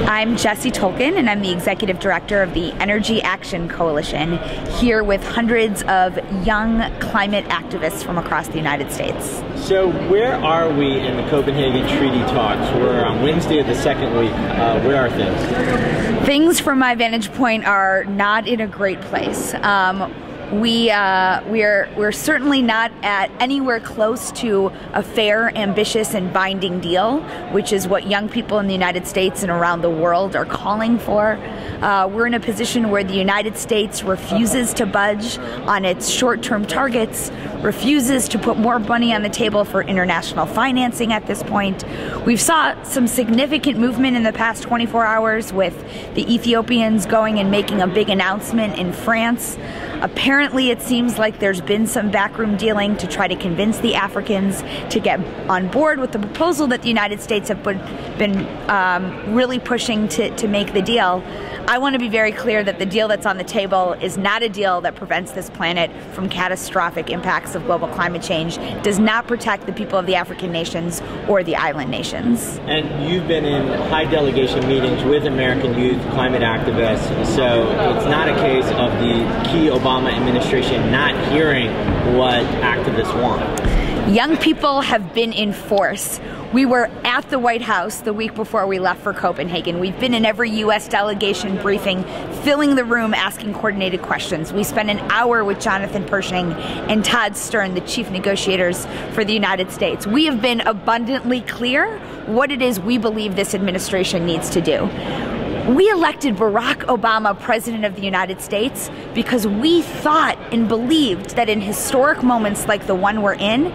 I'm Jessy Tolkan, and I'm the Executive Director of the Energy Action Coalition, here with hundreds of young climate activists from across the United States. So where are we in the Copenhagen Treaty talks? We're on Wednesday of the second week. Where are things? Things from my vantage point are not in a great place. We're certainly not at anywhere close to a fair, ambitious, and binding deal, which is what young people in the United States and around the world are calling for. We're in a position where the United States refuses to budge on its short-term targets, refuses to put more money on the table for international financing at this point. We've saw some significant movement in the past 24 hours with the Ethiopians going and making a big announcement in France. Apparently, it seems like there's been some backroom dealing to try to convince the Africans to get on board with the proposal that the United States have been really pushing to make the deal. I want to be very clear that the deal that's on the table is not a deal that prevents this planet from catastrophic impacts of global climate change, does not protect the people of the African nations or the island nations. And you've been in high delegation meetings with American youth climate activists, so it's not a case of the key Obama administration not hearing what activists want. Young people have been in force. We were at the White House the week before we left for Copenhagen. We've been in every U.S. delegation briefing, filling the room, asking coordinated questions. We spent an hour with Jonathan Pershing and Todd Stern, the chief negotiators for the United States. We have been abundantly clear what it is we believe this administration needs to do. We elected Barack Obama president of the United States because we thought and believed that in historic moments like the one we're in,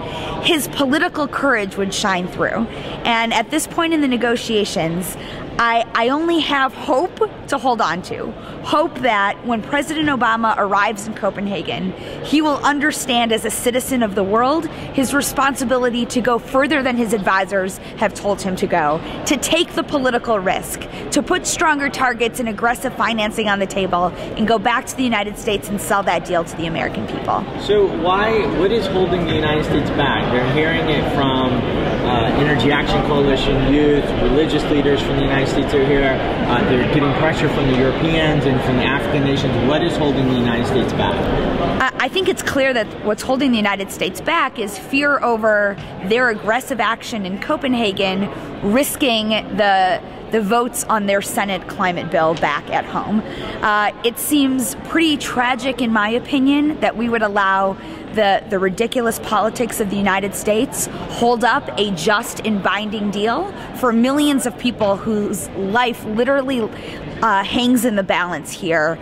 his political courage would shine through. And at this point in the negotiations, I only have hope to hold on to. Hope that when President Obama arrives in Copenhagen, he will understand as a citizen of the world his responsibility to go further than his advisors have told him to go, to take the political risk, to put stronger targets and aggressive financing on the table, and go back to the United States and sell that deal to the American people. So what is holding the United States back? They're hearing it from Energy Action Coalition, youth, religious leaders from the United States are here. They're getting pressure from the Europeans and from the African nations. What is holding the United States back? I think it's clear that what's holding the United States back is fear over their aggressive action in Copenhagen, risking the votes on their Senate climate bill back at home. It seems pretty tragic, in my opinion, that we would allow the ridiculous politics of the United States hold up a just and binding deal for millions of people whose life literally hangs in the balance here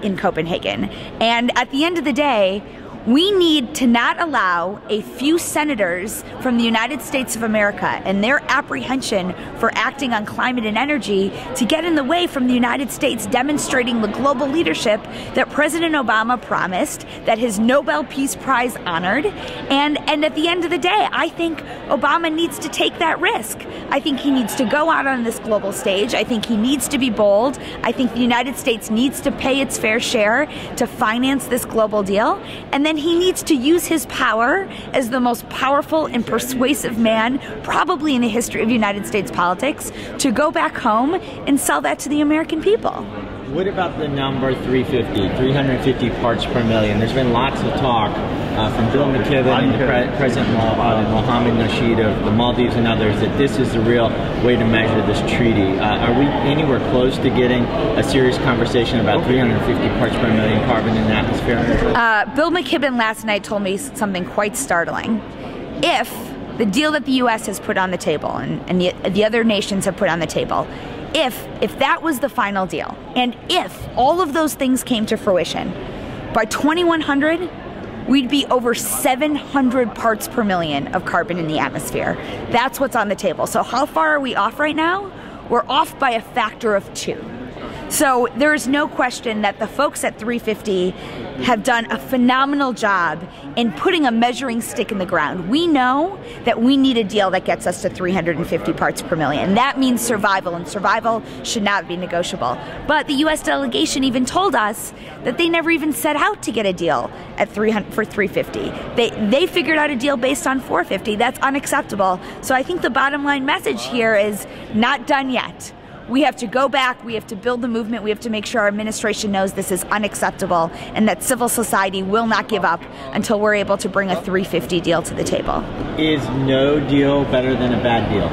in Copenhagen. And at the end of the day, we need to not allow a few senators from the United States of America and their apprehension for acting on climate and energy to get in the way from the United States demonstrating the global leadership that President Obama promised, that his Nobel Peace Prize honored. And at the end of the day, I think Obama needs to take that risk. I think he needs to go out on this global stage. I think he needs to be bold. I think the United States needs to pay its fair share to finance this global deal. And then he needs to use his power as the most powerful and persuasive man probably in the history of United States politics to go back home and sell that to the American people. What about the number 350 parts per million? There's been lots of talk from Bill McKibben and President Mohammed Nasheed of the Maldives and others that this is the real way to measure this treaty. Are we anywhere close to getting a serious conversation about 350 parts per million carbon in the atmosphere? Bill McKibben last night told me something quite startling. If the deal that the U.S. has put on the table and the other nations have put on the table, if that was the final deal, and if all of those things came to fruition, by 2100, we'd be over 700 parts per million of carbon in the atmosphere. That's what's on the table. So how far are we off right now? We're off by a factor of 2. So there is no question that the folks at 350 have done a phenomenal job in putting a measuring stick in the ground. We know that we need a deal that gets us to 350 parts per million. That means survival, and survival should not be negotiable. But the U.S. delegation even told us that they never even set out to get a deal at for 350. They figured out a deal based on 450. That's unacceptable. So I think the bottom line message here is not done yet. We have to go back, we have to build the movement, we have to make sure our administration knows this is unacceptable and that civil society will not give up until we're able to bring a 350 deal to the table. Is no deal better than a bad deal?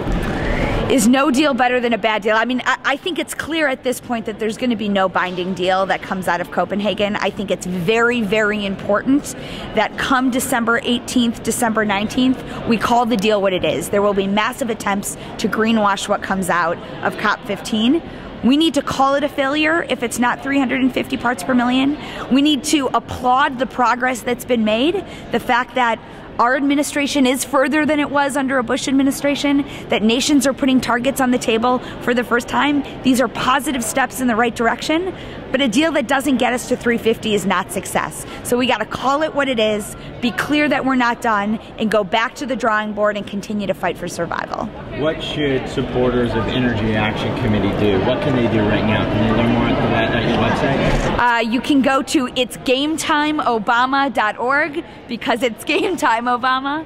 Is no deal better than a bad deal? I mean, I think it's clear at this point that there's going to be no binding deal that comes out of Copenhagen. I think it's very, very important that come December 18th, December 19th, we call the deal what it is. There will be massive attempts to greenwash what comes out of COP15. We need to call it a failure if it's not 350 parts per million. We need to applaud the progress that's been made, the fact that our administration is further than it was under a Bush administration, that nations are putting targets on the table for the first time. These are positive steps in the right direction, but a deal that doesn't get us to 350 is not success. So we got to call it what it is, be clear that we're not done, and go back to the drawing board and continue to fight for survival. What should supporters of Energy Action Committee do? What can they do right now? Can they learn more at your website? You can go to itsgametimeobama.org because it's game time Obama.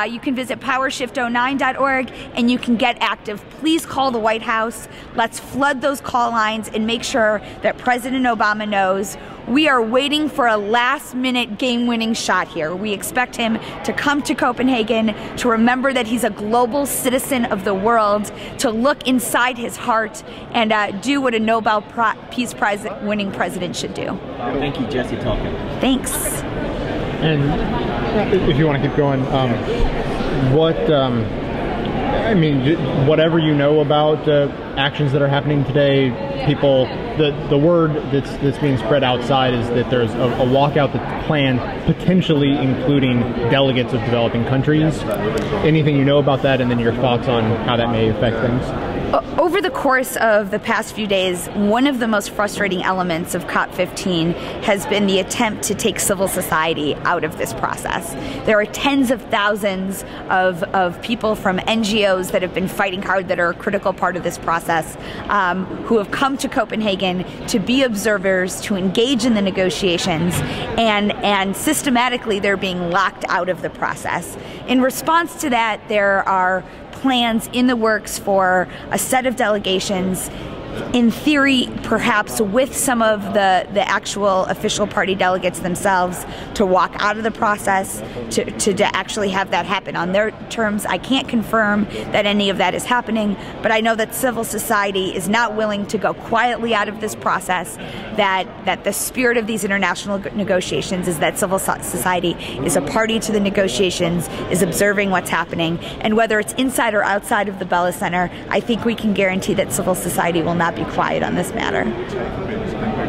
You can visit powershift09.org and you can get active. Please call the White House. Let's flood those call lines and make sure that President Obama knows we are waiting for a last-minute game-winning shot here. We expect him to come to Copenhagen, to remember that he's a global citizen of the world, to look inside his heart and do what a Nobel Peace Prize winning president should do. Thank you, Jessy Tolkan. Thanks. And if you want to keep going, I mean, whatever you know about actions that are happening today, people, the word that's being spread outside is that there's a walkout that's planned, potentially including delegates of developing countries. Anything you know about that, and then your thoughts on how that may affect things? Over the course of the past few days, one of the most frustrating elements of COP15 has been the attempt to take civil society out of this process. There are tens of thousands of people from NGOs that have been fighting hard, that are a critical part of this process, who have come to Copenhagen to be observers, to engage in the negotiations, and systematically they're being locked out of the process. In response to that, there are plans in the works for a set of delegations, in theory, perhaps with some of the actual official party delegates themselves, to walk out of the process, to actually have that happen on their terms. I can't confirm that any of that is happening, but I know that civil society is not willing to go quietly out of this process, that the spirit of these international negotiations is that civil society is a party to the negotiations, is observing what's happening, and whether it's inside or outside of the Bella Center, I think we can guarantee that civil society will not be quiet on this matter.